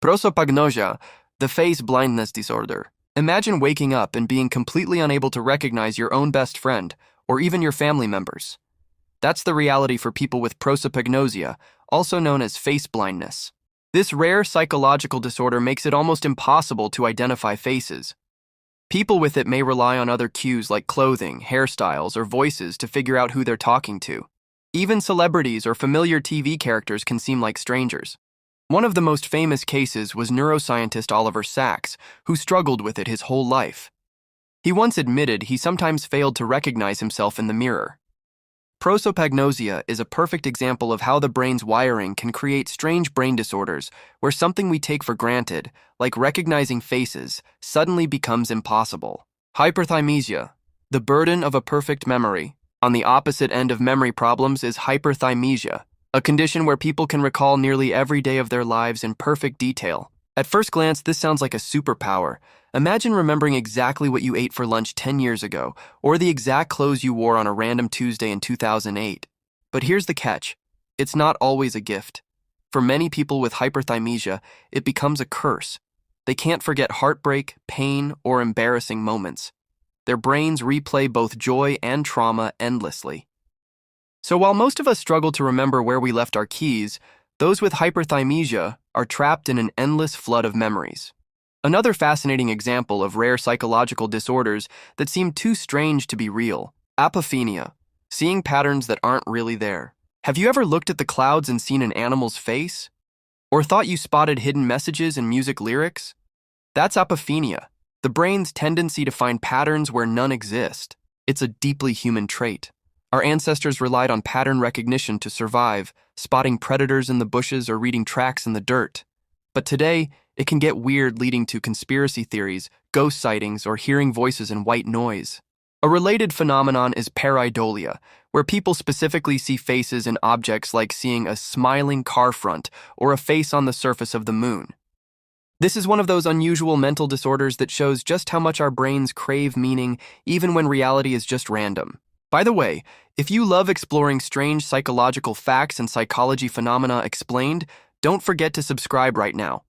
Prosopagnosia, the face blindness disorder. Imagine waking up and being completely unable to recognize your own best friend, or even your family members. That's the reality for people with prosopagnosia, also known as face blindness. This rare psychological disorder makes it almost impossible to identify faces. People with it may rely on other cues like clothing, hairstyles, or voices to figure out who they're talking to. Even celebrities or familiar TV characters can seem like strangers. One of the most famous cases was neuroscientist Oliver Sacks, who struggled with it his whole life. He once admitted he sometimes failed to recognize himself in the mirror. Prosopagnosia is a perfect example of how the brain's wiring can create strange brain disorders where something we take for granted, like recognizing faces, suddenly becomes impossible. Hyperthymesia, the burden of a perfect memory. On the opposite end of memory problems is hyperthymesia, a condition where people can recall nearly every day of their lives in perfect detail. At first glance, this sounds like a superpower. Imagine remembering exactly what you ate for lunch 10 years ago, or the exact clothes you wore on a random Tuesday in 2008. But here's the catch. It's not always a gift. For many people with hyperthymesia, it becomes a curse. They can't forget heartbreak, pain, or embarrassing moments. Their brains replay both joy and trauma endlessly. So while most of us struggle to remember where we left our keys, those with hyperthymesia are trapped in an endless flood of memories. Another fascinating example of rare psychological disorders that seem too strange to be real: apophenia, seeing patterns that aren't really there. Have you ever looked at the clouds and seen an animal's face? Or thought you spotted hidden messages in music lyrics? That's apophenia, the brain's tendency to find patterns where none exist. It's a deeply human trait. Our ancestors relied on pattern recognition to survive, spotting predators in the bushes or reading tracks in the dirt. But today, it can get weird, leading to conspiracy theories, ghost sightings, or hearing voices in white noise. A related phenomenon is pareidolia, where people specifically see faces in objects, like seeing a smiling car front or a face on the surface of the moon. This is one of those unusual mental disorders that shows just how much our brains crave meaning, even when reality is just random. By the way, if you love exploring strange psychological facts and psychology phenomena explained, don't forget to subscribe right now.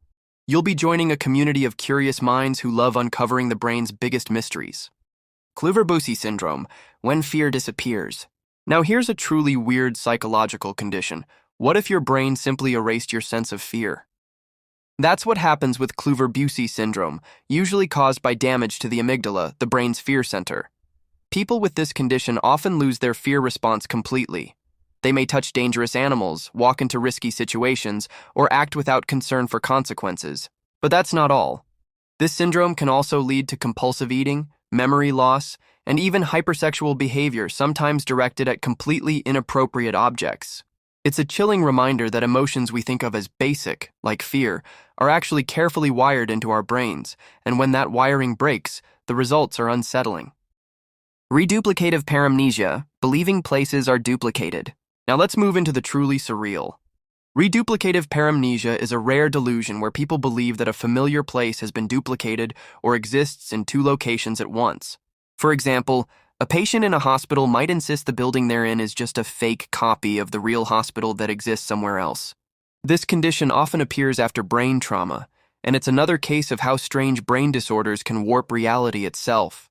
You'll be joining a community of curious minds who love uncovering the brain's biggest mysteries. Kluver-Bucy syndrome, when fear disappears. Now here's a truly weird psychological condition. What if your brain simply erased your sense of fear? That's what happens with Kluver-Bucy syndrome, usually caused by damage to the amygdala, the brain's fear center. People with this condition often lose their fear response completely. They may touch dangerous animals, walk into risky situations, or act without concern for consequences. But that's not all. This syndrome can also lead to compulsive eating, memory loss, and even hypersexual behavior, sometimes directed at completely inappropriate objects. It's a chilling reminder that emotions we think of as basic, like fear, are actually carefully wired into our brains, and when that wiring breaks, the results are unsettling. Reduplicative paramnesia, believing places are duplicated. Now let's move into the truly surreal. Reduplicative paramnesia is a rare delusion where people believe that a familiar place has been duplicated or exists in two locations at once. For example, a patient in a hospital might insist the building they're in is just a fake copy of the real hospital that exists somewhere else. This condition often appears after brain trauma, and it's another case of how strange brain disorders can warp reality itself.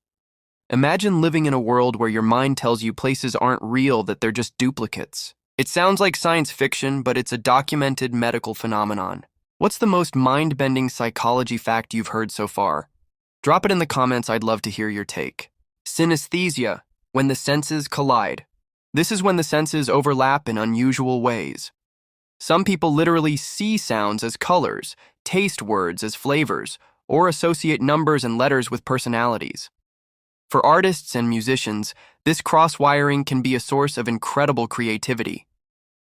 Imagine living in a world where your mind tells you places aren't real, that they're just duplicates. It sounds like science fiction, but it's a documented medical phenomenon. What's the most mind-bending psychology fact you've heard so far? Drop it in the comments, I'd love to hear your take. Synesthesia, when the senses collide. This is when the senses overlap in unusual ways. Some people literally see sounds as colors, taste words as flavors, or associate numbers and letters with personalities. For artists and musicians, this cross-wiring can be a source of incredible creativity.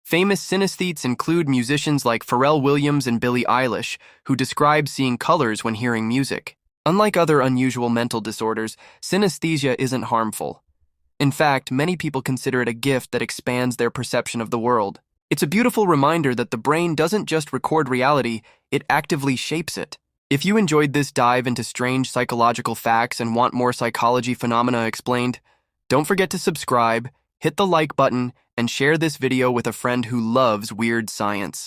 Famous synesthetes include musicians like Pharrell Williams and Billie Eilish, who describe seeing colors when hearing music. Unlike other unusual mental disorders, synesthesia isn't harmful. In fact, many people consider it a gift that expands their perception of the world. It's a beautiful reminder that the brain doesn't just record reality, it actively shapes it. If you enjoyed this dive into strange psychological facts and want more psychology phenomena explained, don't forget to subscribe, hit the like button, and share this video with a friend who loves weird science.